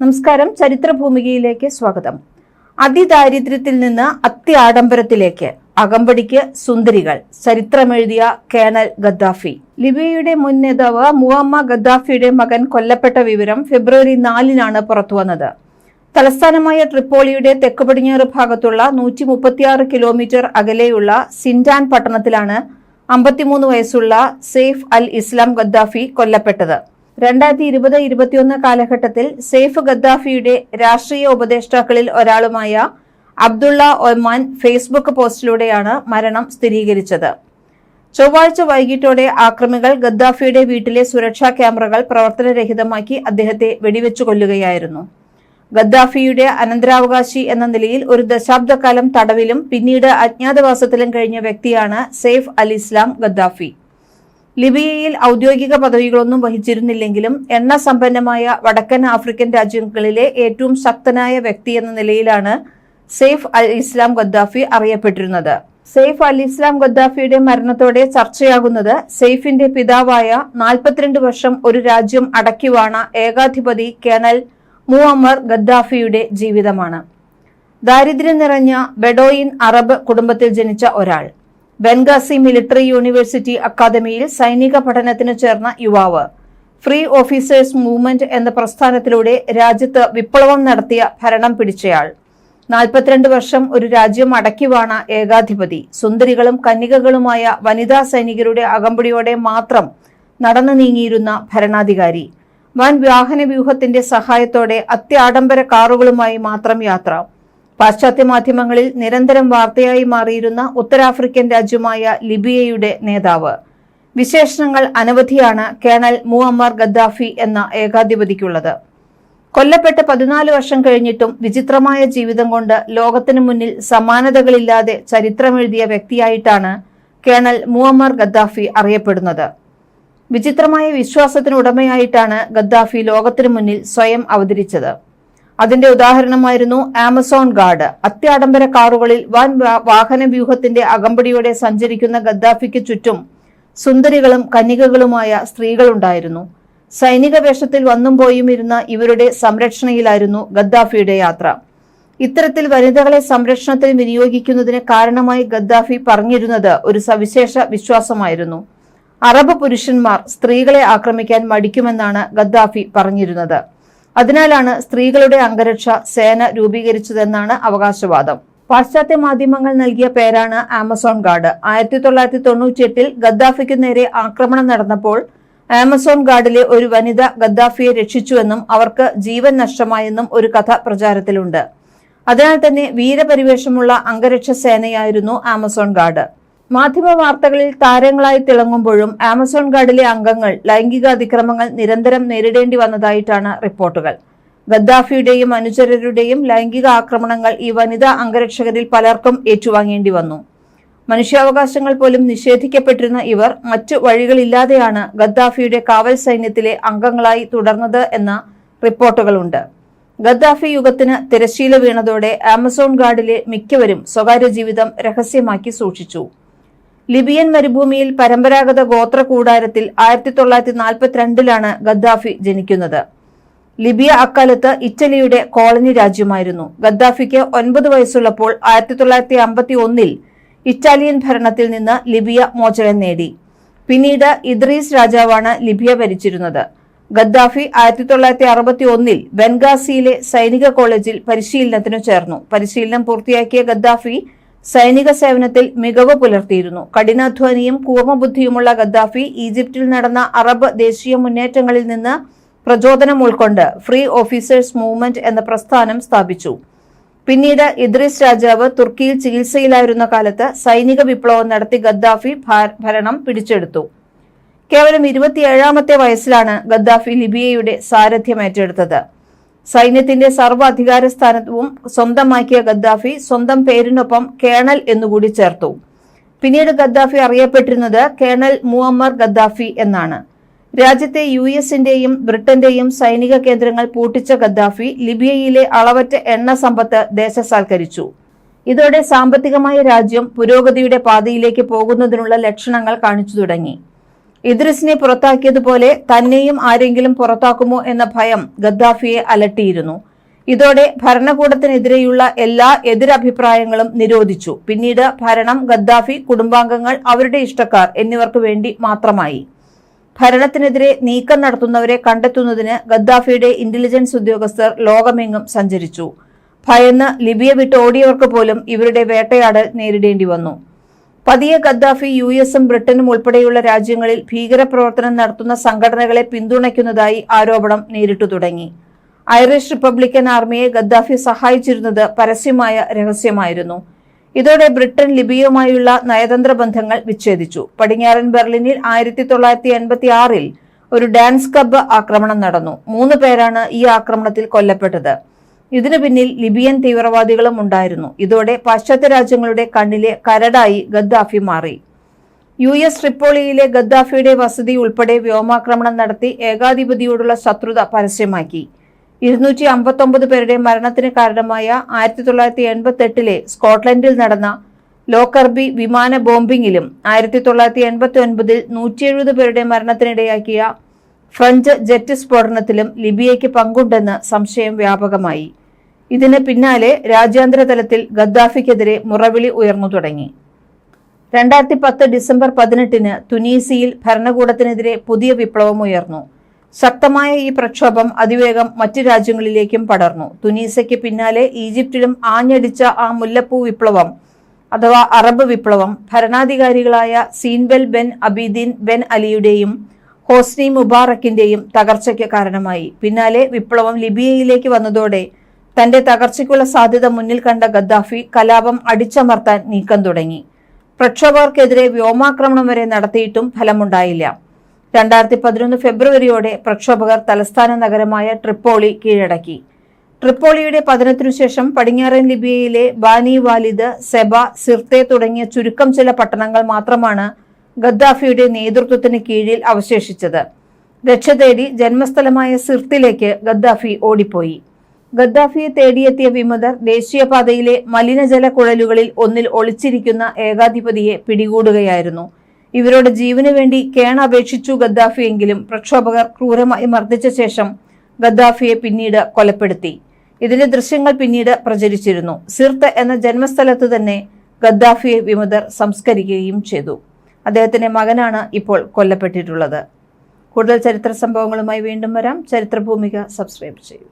നമസ്കാരം. ചരിത്രഭൂമികയിലേക്ക് സ്വാഗതം. അതിദാരിദ്ര്യത്തിൽ നിന്ന് അത്യാഡംബരത്തിലേക്ക്, അകമ്പടിക്ക് സുന്ദരികൾ, ചരിത്രമെഴുതിയ കേണൽ ഗദ്ദാഫി. ലിബിയയുടെ മുൻ നേതാവ് മുഅമ്മർ ഗദ്ദാഫിയുടെ മകൻ കൊല്ലപ്പെട്ട വിവരം ഫെബ്രുവരി 4-നാണ് പുറത്തുവന്നത്. തലസ്ഥാനമായ ട്രിപ്പോളിയുടെ തെക്ക് പടിഞ്ഞാറ് ഭാഗത്തുള്ള 136 കിലോമീറ്റർ അകലെയുള്ള സിൻഡാൻ പട്ടണത്തിലാണ് 53 വയസ്സുള്ള സെയ്ഫ് അൽ ഇസ്ലാം ഗദ്ദാഫി കൊല്ലപ്പെട്ടത്. 2020-21 കാലഘട്ടത്തിൽ സെയ്ഫ് ഗദ്ദാഫിയുടെ രാഷ്ട്രീയ ഉപദേഷ്ടാക്കളിൽ ഒരാളുമായ അബ്ദുള്ള ഒമാൻ ഫേസ്ബുക്ക് പോസ്റ്റിലൂടെയാണ് മരണം സ്ഥിരീകരിച്ചത്. ചൊവ്വാഴ്ച വൈകിട്ടോടെ ആക്രമികൾ ഗദ്ദാഫിയുടെ വീട്ടിലെ സുരക്ഷാ ക്യാമറകൾ പ്രവർത്തനരഹിതമാക്കി അദ്ദേഹത്തെ വെടിവെച്ചു കൊല്ലുകയായിരുന്നു. ഗദ്ദാഫിയുടെ അനന്തരാവകാശി എന്ന നിലയിൽ ഒരു ദശാബ്ദക്കാലം തടവിലും പിന്നീട് അജ്ഞാതവാസത്തിലും കഴിഞ്ഞ വ്യക്തിയാണ് സെയ്ഫ് അൽ ഇസ്ലാം ഗദ്ദാഫി. ലിബിയയിൽ ഔദ്യോഗിക പദവികളൊന്നും വഹിച്ചിരുന്നില്ലെങ്കിലും എണ്ണ സമ്പന്നമായ വടക്കൻ ആഫ്രിക്കൻ രാജ്യങ്ങളിലെ ഏറ്റവും ശക്തനായ വ്യക്തി എന്ന നിലയിലാണ് സെയ്ഫ് അൽ ഇസ്ലാം ഗദ്ദാഫി അറിയപ്പെട്ടിരുന്നത്. സെയ്ഫ് അൽ ഇസ്ലാം ഗദ്ദാഫിയുടെ മരണത്തോടെ ചർച്ചയാകുന്നത് സെയ്ഫിന്റെ പിതാവായ 42 വർഷം ഒരു രാജ്യം അടക്കിവാണ ഏകാധിപതി കേണൽ മുഅമ്മർ ഗദ്ദാഫിയുടെ ജീവിതമാണ്. ദാരിദ്ര്യം നിറഞ്ഞ ബെഡോയിൻ അറബ് കുടുംബത്തിൽ ജനിച്ച ഒരാൾ, ബെൻഗാസി മിലിറ്ററി യൂണിവേഴ്സിറ്റി അക്കാദമിയിൽ സൈനിക പഠനത്തിന് ചേർന്ന യുവാവ്, ഫ്രീ ഓഫീസേഴ്സ് മൂവ്മെന്റ് എന്ന പ്രസ്ഥാനത്തിലൂടെ രാജ്യത്ത് വിപ്ലവം നടത്തിയ ഭരണം പിടിച്ചയാൾ, 42 വർഷം ഒരു രാജ്യം അടക്കിവാണ ഏകാധിപതി, സുന്ദരികളും കന്യകകളുമായ വനിതാ സൈനികരുടെ അകമ്പടിയോടെ മാത്രം നടന്നു നീങ്ങിയിരുന്ന ഭരണാധികാരി, വൻ വാഹന വ്യൂഹത്തിന്റെ സഹായത്തോടെ അത്യാഡംബര കാറുകളുമായി മാത്രം യാത്ര, പാശ്ചാത്യ മാധ്യമങ്ങളിൽ നിരന്തരം വാർത്തയായി മാറിയിരുന്ന ഉത്തരാഫ്രിക്കൻ രാജ്യമായ ലിബിയയുടെ നേതാവ്. വിശേഷണങ്ങൾ അനവധിയാണ് കേണൽ മുഅമ്മർ ഗദ്ദാഫി എന്ന ഏകാധിപതിക്കുള്ളത്. കൊല്ലപ്പെട്ട് 14 വർഷം കഴിഞ്ഞിട്ടും വിചിത്രമായ ജീവിതം കൊണ്ട് ലോകത്തിനു മുന്നിൽ സമാനതകളില്ലാതെ ചരിത്രമെഴുതിയ വ്യക്തിയായിട്ടാണ് കേണൽ മുഅമ്മർ ഗദ്ദാഫി അറിയപ്പെടുന്നത്. വിചിത്രമായ വിശ്വാസത്തിനുടമയായിട്ടാണ് ഗദ്ദാഫി ലോകത്തിനു മുന്നിൽ സ്വയം അവതരിച്ചത്. അതിന്റെ ഉദാഹരണമായിരുന്നു ആമസോൺ ഗാർഡ്. അത്യാഡംബര കാറുകളിൽ വൻ വാഹന വ്യൂഹത്തിന്റെ അകമ്പടിയോടെ സഞ്ചരിക്കുന്ന ഗദ്ദാഫിക്ക് ചുറ്റും സുന്ദരികളും കന്യകകളുമായ സ്ത്രീകളുണ്ടായിരുന്നു. സൈനിക വേഷത്തിൽ വന്നും പോയും ഇരുന്ന ഇവരുടെ സംരക്ഷണയിലായിരുന്നു ഗദ്ദാഫിയുടെ യാത്ര. ഇത്തരത്തിൽ വനിതകളെ സംരക്ഷണത്തിന് വിനിയോഗിക്കുന്നതിന് കാരണമായി ഗദ്ദാഫി പറഞ്ഞിരുന്നത് ഒരു സവിശേഷ വിശ്വാസമായിരുന്നു. അറബ് പുരുഷന്മാർ സ്ത്രീകളെ ആക്രമിക്കാൻ മടിക്കുമെന്നാണ് ഗദ്ദാഫി പറഞ്ഞിരുന്നത്. അതിനാലാണ് സ്ത്രീകളുടെ അംഗരക്ഷ സേന രൂപീകരിച്ചതെന്നാണ് അവകാശവാദം. പാശ്ചാത്യ മാധ്യമങ്ങൾ നൽകിയ പേരാണ് ആമസോൺ ഗാർഡ്. 1998-ൽ ഗദ്ദാഫിക്ക് നേരെ ആക്രമണം നടന്നപ്പോൾ ആമസോൺ ഗാർഡിലെ ഒരു വനിത ഗദ്ദാഫിയെ രക്ഷിച്ചുവെന്നും അവർക്ക് ജീവൻ നഷ്ടമായെന്നും ഒരു കഥ പ്രചാരത്തിലുണ്ട്. അതിനാൽ തന്നെ വീരപരിവേഷമുള്ള അംഗരക്ഷ സേനയായിരുന്നു ആമസോൺ ഗാർഡ്. മാധ്യമ വാർത്തകളിൽ താരങ്ങളായി തിളങ്ങുമ്പോഴും ആമസോൺ ഗാർഡിലെ അംഗങ്ങൾ ലൈംഗിക അതിക്രമങ്ങൾ നിരന്തരം നേരിടേണ്ടി വന്നതായിട്ടാണ് റിപ്പോർട്ടുകൾ. ഗദ്ദാഫിയുടെയും അനുചരരുടെയും ലൈംഗിക ആക്രമണങ്ങൾ ഈ വനിതാ അംഗരക്ഷകരിൽ പലർക്കും ഏറ്റുവാങ്ങേണ്ടി വന്നു. മനുഷ്യാവകാശങ്ങൾ പോലും നിഷേധിക്കപ്പെട്ടിരുന്ന ഇവർ മറ്റു വഴികളില്ലാതെയാണ് ഗദ്ദാഫിയുടെ കാവൽ സൈന്യത്തിലെ അംഗങ്ങളായി തുടർന്നത് എന്ന റിപ്പോർട്ടുകളുണ്ട്. ഗദ്ദാഫി യുഗത്തിന് തിരശ്ശീല വീണതോടെ ആമസോൺ ഗാർഡിലെ മിക്കവരും സ്വകാര്യ ജീവിതം രഹസ്യമാക്കി സൂക്ഷിച്ചു. ലിബിയൻ മരുഭൂമിയിൽ പരമ്പരാഗത ഗോത്ര കൂടാരത്തിൽ 1942-ലാണ് ഗദ്ദാഫി ജനിക്കുന്നത്. ലിബിയ അക്കാലത്ത് ഇറ്റലിയുടെ കോളനി രാജ്യമായിരുന്നു. ഗദ്ദാഫിക്ക് 9 വയസ്സുള്ളപ്പോൾ 1951-ൽ ഇറ്റാലിയൻ ഭരണത്തിൽ നിന്ന് ലിബിയ മോചനം നേടി. പിന്നീട് ഇദ്രീസ് രാജാവാണ് ലിബിയ ഭരിച്ചിരുന്നത്. ഗദ്ദാഫി 1961-ൽ ബെൻഗാസിയിലെ സൈനിക കോളേജിൽ പരിശീലനത്തിനു ചേർന്നു. പരിശീലനം പൂർത്തിയാക്കിയ ഗദ്ദാഫി സൈനിക സേവനത്തിൽ മികവ് പുലർത്തിയിരുന്നു. കഠിനാധ്വാനിയും കൂർമ്മബുദ്ധിയുമുള്ള ഗദ്ദാഫി ഈജിപ്തിൽ നടന്ന അറബ് ദേശീയ മുന്നേറ്റങ്ങളിൽ നിന്ന് പ്രചോദനം ഉൾക്കൊണ്ട് ഫ്രീ ഓഫീസേഴ്സ് മൂവ്മെന്റ് എന്ന പ്രസ്ഥാനം സ്ഥാപിച്ചു. പിന്നീട് ഇദ്രീസ് രാജാവ് തുർക്കിയിൽ ചികിത്സയിലായിരുന്ന കാലത്ത് സൈനിക വിപ്ലവം നടത്തി ഗദ്ദാഫി ഭരണം പിടിച്ചെടുത്തു. കേവലം 27-ാമത്തെ വയസ്സിലാണ് ഗദ്ദാഫി ലിബിയയുടെ സാരഥ്യം ഏറ്റെടുത്തത്. സൈന്യത്തിന്റെ സർവ്വ അധികാര സ്ഥാനവും സ്വന്തമാക്കിയ ഗദ്ദാഫി സ്വന്തം പേരിനൊപ്പം കേണൽ എന്നുകൂടി ചേർത്തു. പിന്നീട് ഗദ്ദാഫി അറിയപ്പെട്ടിരുന്നത് കേണൽ മുഅമ്മർ ഗദ്ദാഫി എന്നാണ്. രാജ്യത്തെ US-ന്റെയും ബ്രിട്ടന്റെയും സൈനിക കേന്ദ്രങ്ങൾ പൂട്ടിച്ച ഗദ്ദാഫി ലിബിയയിലെ അളവറ്റ എണ്ണ സമ്പത്ത് ദേശസാൽക്കരിച്ചു. ഇതോടെ സാമ്പത്തികമായ രാജ്യം പുരോഗതിയുടെ പാതയിലേക്ക് പോകുന്നതിനുള്ള ലക്ഷണങ്ങൾ കാണിച്ചു തുടങ്ങി. ഇദ്രിസിനെ പുറത്താക്കിയതുപോലെ തന്നെയും ആരെങ്കിലും പുറത്താക്കുമോ എന്ന ഭയം ഗദ്ദാഫിയെ അലട്ടിയിരുന്നു. ഇതോടെ ഭരണകൂടത്തിനെതിരെയുള്ള എല്ലാ എതിരഭിപ്രായങ്ങളും നിരോധിച്ചു. പിന്നീട് ഭരണം ഗദ്ദാഫി, കുടുംബാംഗങ്ങൾ, അവരുടെ ഇഷ്ടക്കാർ എന്നിവർക്ക് വേണ്ടി മാത്രമായി. ഭരണത്തിനെതിരെ നീക്കം നടത്തുന്നവരെ കണ്ടെത്തുന്നതിന് ഗദ്ദാഫിയുടെ ഇന്റലിജൻസ് ഉദ്യോഗസ്ഥർ ലോകമെങ്ങും സഞ്ചരിച്ചു. ഭയന്ന് ലിബിയ വിട്ട് ഓടിയവർക്ക് പോലും ഇവരുടെ വേട്ടയാടൽ നേരിടേണ്ടി വന്നു. പതിയെ ഗദ്ദാഫി US-ഉം ബ്രിട്ടനും ഉൾപ്പെടെയുള്ള രാജ്യങ്ങളിൽ ഭീകരപ്രവർത്തനം നടത്തുന്ന സംഘടനകളെ പിന്തുണയ്ക്കുന്നതായി ആരോപണം നേരിട്ടു തുടങ്ങി. ഐറിഷ് റിപ്പബ്ലിക്കൻ ആർമിയെ ഗദ്ദാഫി സഹായിച്ചിരുന്നത് പരസ്യമായ രഹസ്യമായിരുന്നു. ഇതോടെ ബ്രിട്ടൻ ലിബിയയുമായുള്ള നയതന്ത്ര ബന്ധങ്ങൾ വിച്ഛേദിച്ചു. പടിഞ്ഞാറൻ ബെർലിനിൽ 1986 ഒരു ഡാൻസ് ക്ലബ്ബ് ആക്രമണം നടന്നു. 3 പേരാണ് ഈ ആക്രമണത്തിൽ കൊല്ലപ്പെട്ടത്. ഇതിനു പിന്നിൽ ലിബിയൻ തീവ്രവാദികളും ഉണ്ടായിരുന്നു. ഇതോടെ പാശ്ചാത്യ രാജ്യങ്ങളുടെ കണ്ണിലെ കരടായി ഗദ്ദാഫി മാറി. US ട്രിപ്പോളിയിലെ ഗദ്ദാഫിയുടെ വസതി ഉൾപ്പെടെ വ്യോമാക്രമണം നടത്തി ഏകാധിപതിയോടുള്ള ശത്രുത പരസ്യമാക്കി. 259 പേരുടെ മരണത്തിന് കാരണമായ 1988 സ്കോട്ട്ലൻഡിൽ നടന്ന ലോക്കർബി വിമാന ബോംബിംഗിലും 1989 170 പേരുടെ മരണത്തിനിടയാക്കിയ ഫ്രഞ്ച് ജെറ്റ് സ്ഫോടനത്തിലും ലിബിയയ്ക്ക് പങ്കുണ്ടെന്ന് സംശയം വ്യാപകമായി. ഇതിന് പിന്നാലെ രാജ്യാന്തര തലത്തിൽ ഗദ്ദാഫിക്കെതിരെ മുറവിളി ഉയർന്നു തുടങ്ങി. 2010 ഡിസംബർ 18 തുനീസിയിൽ ഭരണകൂടത്തിനെതിരെ പുതിയ വിപ്ലവം ഉയർന്നു. ശക്തമായ ഈ പ്രക്ഷോഭം അതിവേഗം മറ്റ് രാജ്യങ്ങളിലേക്കും പടർന്നു. തുനീസയ്ക്ക് പിന്നാലെ ഈജിപ്തിലും ആഞ്ഞടിച്ച ആ മുല്ലപ്പൂ വിപ്ലവം അഥവാ അറബ് വിപ്ലവം ഭരണാധികാരികളായ സീൻബൽ ബെൻ അബീദീൻ ബെൻ അലിയുടെയും ഹോസ്നി മുബാറക്കിന്റെയും തകർച്ചയ്ക്ക് കാരണമായി. പിന്നാലെ വിപ്ലവം ലിബിയയിലേക്ക് വന്നതോടെ തന്റെ തകർച്ചയ്ക്കുള്ള സാധ്യത മുന്നിൽ കണ്ട ഗദ്ദാഫി കലാപം അടിച്ചമർത്താൻ നീക്കം തുടങ്ങി. പ്രക്ഷോഭകർക്കെതിരെ വ്യോമാക്രമണം വരെ നടത്തിയിട്ടും ഫലമുണ്ടായില്ല. 2011 ഫെബ്രുവരിയോടെ പ്രക്ഷോഭകർ തലസ്ഥാന നഗരമായ ട്രിപ്പോളി കീഴടക്കി. ട്രിപ്പോളിയുടെ പതനത്തിനു ശേഷം പടിഞ്ഞാറൻ ലിബിയയിലെ ബാനി വാലിദ്, സെബ, സിർത്തെ തുടങ്ങിയ ചുരുക്കം ചില പട്ടണങ്ങൾ മാത്രമാണ് ഗദ്ദാഫിയുടെ നേതൃത്വത്തിന് കീഴിൽ അവശേഷിച്ചത്. രക്ഷ തേടി ജന്മസ്ഥലമായ സിർത്തിലേക്ക് ഗദ്ദാഫി ഓടിപ്പോയി. ഗദ്ദാഫിയെ തേടിയെത്തിയ വിമതർ ദേശീയപാതയിലെ മലിനജല കുഴലുകളിൽ ഒന്നിൽ ഒളിച്ചിരിക്കുന്ന ഏകാധിപതിയെ പിടികൂടുകയായിരുന്നു. ഇവരോട് ജീവന് വേണ്ടി കേണപേക്ഷിച്ചു ഗദ്ദാഫിയെങ്കിലും പ്രക്ഷോഭകർ ക്രൂരമായി മർദ്ദിച്ച ശേഷം ഗദ്ദാഫിയെ പിന്നീട് കൊലപ്പെടുത്തി. ഇതിന്റെ ദൃശ്യങ്ങൾ പിന്നീട് പ്രചരിച്ചിരുന്നു. സിർത്ത് എന്ന ജന്മസ്ഥലത്ത് തന്നെ ഗദ്ദാഫിയെ വിമതർ സംസ്കരിക്കുകയും ചെയ്തു. അദ്ദേഹത്തിന്റെ മകനാണ് ഇപ്പോൾ കൊല്ലപ്പെട്ടിട്ടുള്ളത്. കൂടുതൽ ചരിത്ര സംഭവങ്ങളുമായി വീണ്ടും വരാം. ചരിത്രഭൂമിക സബ്സ്ക്രൈബ് ചെയ്യൂ.